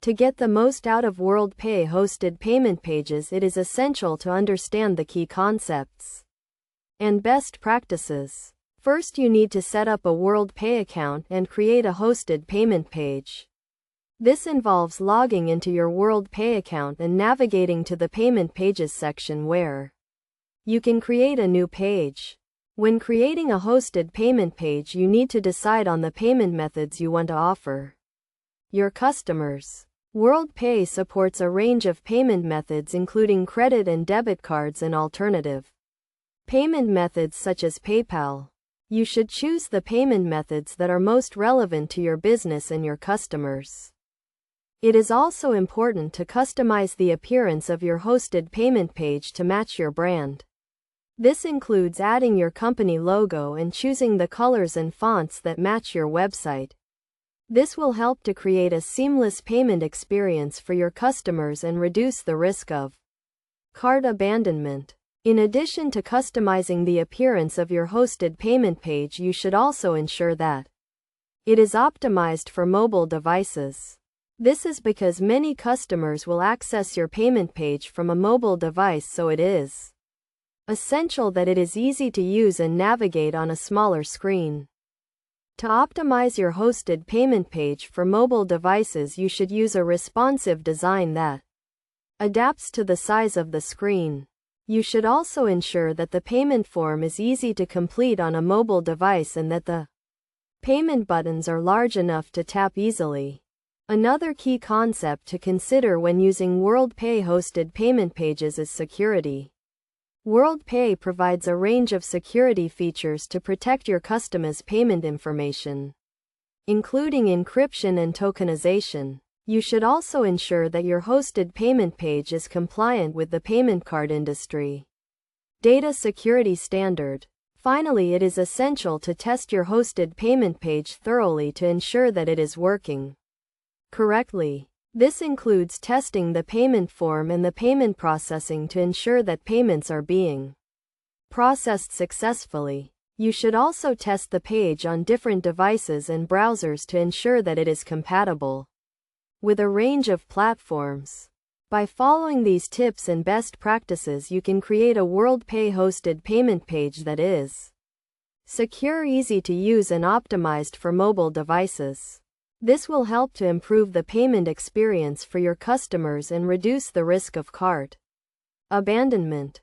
To get the most out of WorldPay hosted payment pages, it is essential to understand the key concepts and best practices. First, you need to set up a WorldPay account and create a hosted payment page. This involves logging into your WorldPay account and navigating to the Payment Pages section where you can create a new page. When creating a hosted payment page, you need to decide on the payment methods you want to offer your customers. WorldPay supports a range of payment methods including credit and debit cards and alternative payment methods such as PayPal. You should choose the payment methods that are most relevant to your business and your customers. It is also important to customize the appearance of your hosted payment page to match your brand. This includes adding your company logo and choosing the colors and fonts that match your website. This will help to create a seamless payment experience for your customers and reduce the risk of cart abandonment. In addition to customizing the appearance of your hosted payment page, you should also ensure that it is optimized for mobile devices. This is because many customers will access your payment page from a mobile device, so it is essential that it is easy to use and navigate on a smaller screen. To optimize your hosted payment page for mobile devices, you should use a responsive design that adapts to the size of the screen. You should also ensure that the payment form is easy to complete on a mobile device and that the payment buttons are large enough to tap easily. Another key concept to consider when using WorldPay hosted payment pages is security. WorldPay provides a range of security features to protect your customers' payment information, including encryption and tokenization. You should also ensure that your hosted payment page is compliant with the payment card industry data security standard. Finally, it is essential to test your hosted payment page thoroughly to ensure that it is working correctly. This includes testing the payment form and the payment processing to ensure that payments are being processed successfully. You should also test the page on different devices and browsers to ensure that it is compatible with a range of platforms. By following these tips and best practices, you can create a WorldPay hosted payment page that is secure, easy to use, and optimized for mobile devices. This will help to improve the payment experience for your customers and reduce the risk of cart abandonment.